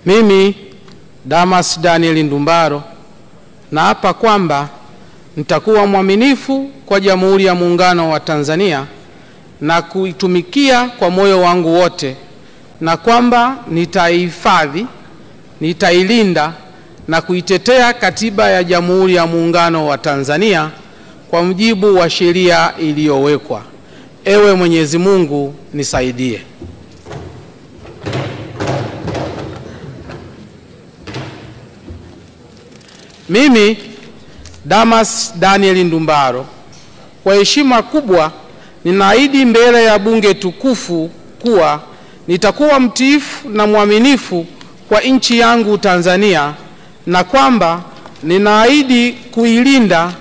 Mimi Damas Daniel Ndumbaro naapa kwamba nitakuwa mwaminifu kwa Jamhuri ya Muungano wa Tanzania na kuitumikia kwa moyo wangu wote, na kwamba nitaihifadhi, nitailinda na kuitetea Katiba ya Jamhuri ya Muungano wa Tanzania kwa mujibu wa sheria iliyowekwa. Ewe Mwenyezi Mungu nisaidie. Mimi Damas Daniel Ndumbaro kwa heshima kubwa ninaahidi mbele ya bunge tukufu kuwa nitakuwa mtiifu na mwaminifu kwa nchi yangu Tanzania, na kwamba ninaahidi kuilinda,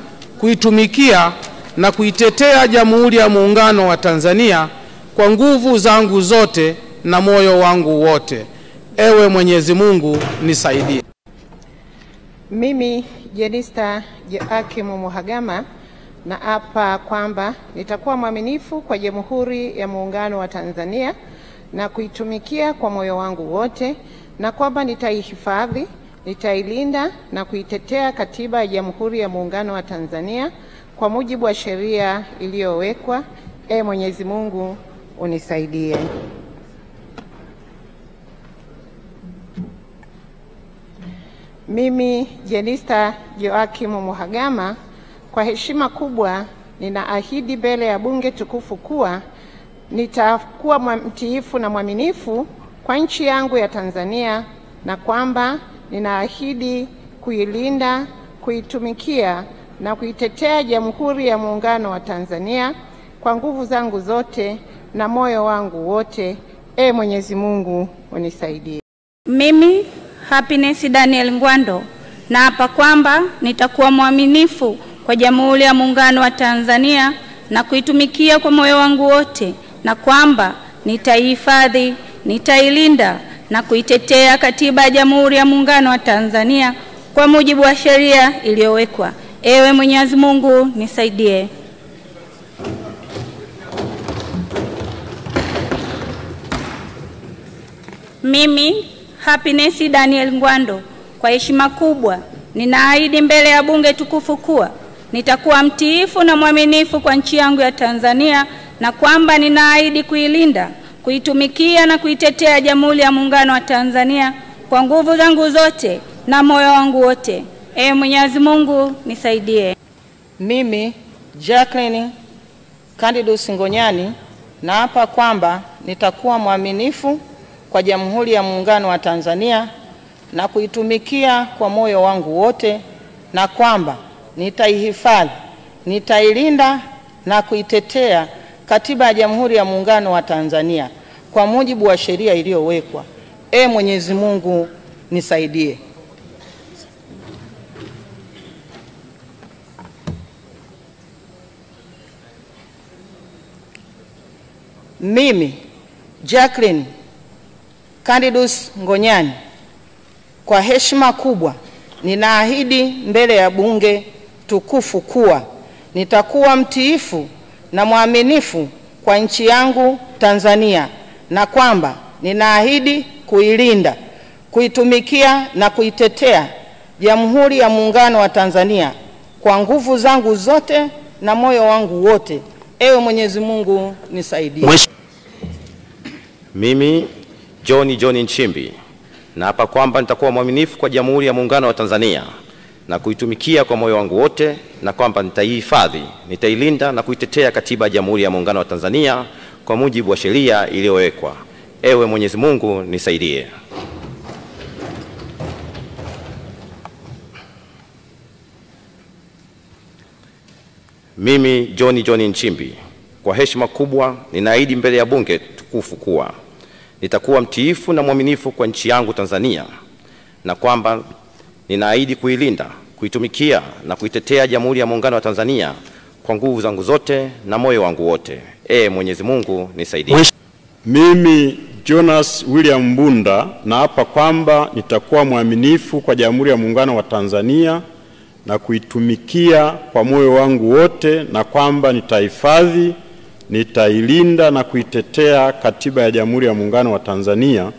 kuitumikia na kuitetea Jamhuri ya Muungano wa Tanzania kwa nguvu zangu zote na moyo wangu wote. Ewe Mwenyezi Mungu nisaidie. Mimi Jenista Joakim Mhagama naapa kwamba nitakuwa mwaminifu kwa Jamhuri ya Muungano wa Tanzania na kuitumikia kwa moyo wangu wote, na kwamba nitaihifadhi, nitailinda na kuitetea Katiba ya Jamhuri ya Muungano wa Tanzania kwa mujibu wa sheria iliyowekwa. Mwenyezi Mungu unisaidie. Mimi Jenista Joakim Mhagama kwa heshima kubwa ninaahidi mbele ya bunge tukufu kuwa nitakuwa mtiifu na mwaminifu kwa nchi yangu ya Tanzania, na kwamba ninaahidi kuilinda, kuitumikia na kuitetea Jamhuri ya Muungano wa Tanzania kwa nguvu zangu zote na moyo wangu wote. Mwenyezi Mungu unisaidie. Mimi Happiness Daniel Ngwando naapa kwamba nitakuwa mwaminifu kwa Jamhuri ya Muungano wa Tanzania na kuitumikia kwa moyo wangu wote, na kwamba nitaihifadhi, nitailinda na kuitetea Katiba ya Jamhuri ya Muungano wa Tanzania kwa mujibu wa sheria iliyowekwa. Ewe Mwenyezi Mungu nisaidie. Mimi Happiness Daniel Ngwando kwa heshima kubwa ninaahidi mbele ya bunge tukufu kuwa nitakuwa mtiifu na mwaminifu kwa nchi yangu ya Tanzania, na kwamba ninaahidi kuilinda, kuitumikia na kuitetea Jamhuri ya Muungano wa Tanzania kwa nguvu zangu zote na moyo wangu wote. Mwenyezi Mungu nisaidie. Mimi Jacqueline Candidus Ngonyani naapa kwamba nitakuwa mwaminifu kwa Jamhuri ya Muungano wa Tanzania na kuitumikia kwa moyo wangu wote, na kwamba nitaihifadhi, nitailinda na kuitetea Katiba ya Jamhuri ya Muungano wa Tanzania kwa mujibu wa sheria iliyowekwa. Mwenyezi Mungu nisaidie. Mimi Jacqueline Candidus Ngonyani kwa heshima kubwa ninaahidi mbele ya bunge tukufu kuwa nitakuwa mtiifu na mwaminifu kwa nchi yangu Tanzania, na kwamba ninaahidi kuilinda, kuitumikia na kuitetea Jamhuri ya Muungano wa Tanzania kwa nguvu zangu zote na moyo wangu wote. Mwenyezi Mungu nisaidie. Mimi John Nchimbi naapa kwamba nitakuwa mwaminifu kwa Jamhuri ya Muungano wa Tanzania na kuitumikia kwa moyo wangu wote, na kwamba nitaihifadhi, nitailinda na kuitetea Katiba ya Jamhuri ya Muungano wa Tanzania kwa mujibu wa sheria iliyowekwa. Ewe Mwenyezi Mungu nisaidie. Mimi John Nchimbi kwa heshima kubwa ninaahidi mbele ya bunge tukufu kuwa nitakuwa mtiifu na mwaminifu kwa nchi yangu Tanzania, na kwamba ninaahidi kuilinda, kuitumikia na kuitetea Jamhuri ya Muungano wa Tanzania kwa nguvu zangu zote na moyo wangu wote. Mwenyezi Mungu nisaidie. Mimi Jonas William Mbunda naapa kwamba nitakuwa mwaminifu kwa Jamhuri ya Muungano wa Tanzania na kuitumikia kwa moyo wangu wote, na kwamba nitahifadhi, nitailinda na kuitetea Katiba ya Jamhuri ya Muungano wa Tanzania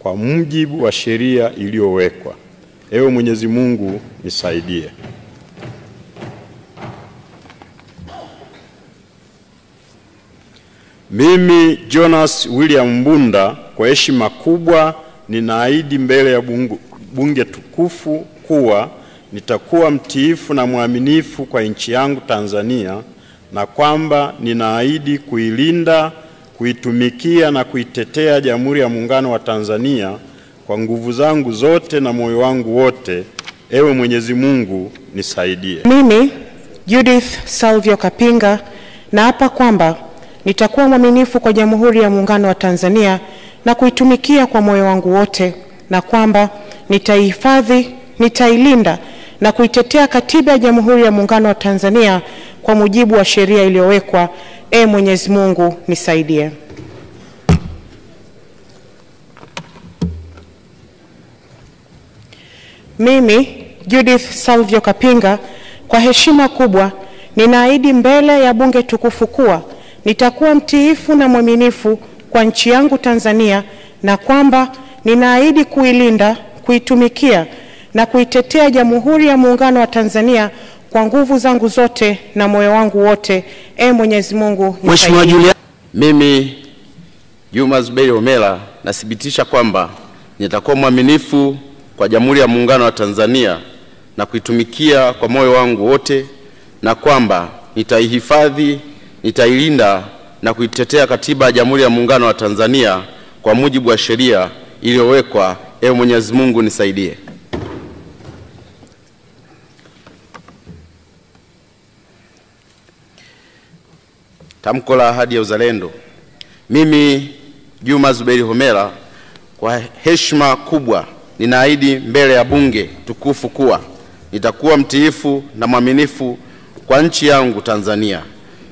kwa mujibu wa sheria iliyowekwa. Ewe Mwenyezi Mungu nisaidie. Mimi Jonas William Mbunda, kwa heshima kubwa ninaahidi mbele ya bunge tukufu kuwa nitakuwa mtiifu na mwaminifu kwa nchi yangu Tanzania, na kwamba ninaahidi kuilinda, kuitumikia na kuitetea Jamhuri ya Muungano wa Tanzania kwa nguvu zangu zote na moyo wangu wote. Ewe Mwenyezi Mungu nisaidie. Mimi Judith Salvio Kapinga naapa kwamba nitakuwa mwaminifu kwa Jamhuri ya Muungano wa Tanzania na kuitumikia kwa moyo wangu wote, na kwamba nitaihifadhi, nitailinda na kuitetea Katiba ya Jamhuri ya Muungano wa Tanzania kwa mujibu wa sheria iliyowekwa. Mwenyezi Mungu nisaidie. Mimi Judith Salvio Kapinga, kwa heshima kubwa ninaahidi mbele ya bunge tukufu kuwa nitakuwa mtiifu na mwaminifu kwa nchi yangu Tanzania, na kwamba ninaahidi kuilinda, kuitumikia na kuitetea Jamhuri ya Muungano wa Tanzania kwa nguvu zangu zote na moyo wangu wote. Mwenyezi Mungu nisaidie. Mimi Juma Zuberi Homera nathibitisha kwamba nitakuwa mwaminifu kwa Jamhuri ya Muungano wa Tanzania na kuitumikia kwa moyo wangu wote, na kwamba nitaihifadhi, nitailinda na kuitetea Katiba ya Jamhuri ya Muungano wa Tanzania kwa mujibu wa sheria iliyowekwa. Mwenyezi Mungu nisaidie. Tamko la ahadi ya uzalendo. Mimi Juma Zuberi Homera, kwa heshima kubwa ninaahidi mbele ya bunge tukufu kuwa nitakuwa mtiifu na mwaminifu kwa nchi yangu Tanzania,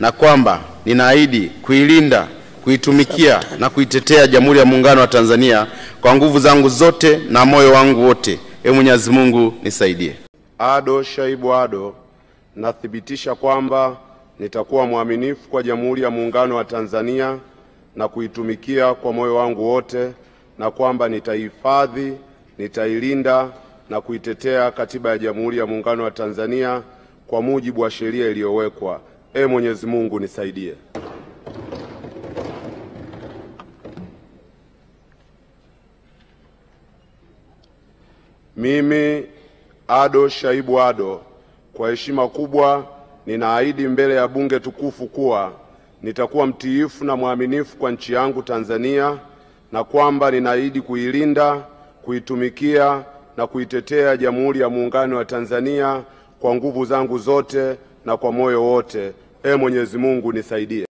na kwamba ninaahidi kuilinda, kuitumikia na kuitetea Jamhuri ya Muungano wa Tanzania kwa nguvu zangu zote na moyo wangu wote. Mwenyezi Mungu nisaidie. Ado Shaibu Ado, nathibitisha kwamba nitakuwa mwaminifu kwa Jamhuri ya Muungano wa Tanzania na kuitumikia kwa moyo wangu wote, na kwamba nitaihifadhi, nitailinda na kuitetea Katiba ya Jamhuri ya Muungano wa Tanzania kwa mujibu wa sheria iliyowekwa. Mwenyezi Mungu nisaidie. Mimi Ado Shaibu Ado, kwa heshima kubwa ninaahidi mbele ya bunge tukufu kuwa nitakuwa mtiifu na mwaminifu kwa nchi yangu Tanzania, na kwamba ninaahidi kuilinda, kuitumikia na kuitetea Jamhuri ya Muungano wa Tanzania kwa nguvu zangu zote na kwa moyo wote. Mwenyezi Mungu nisaidie.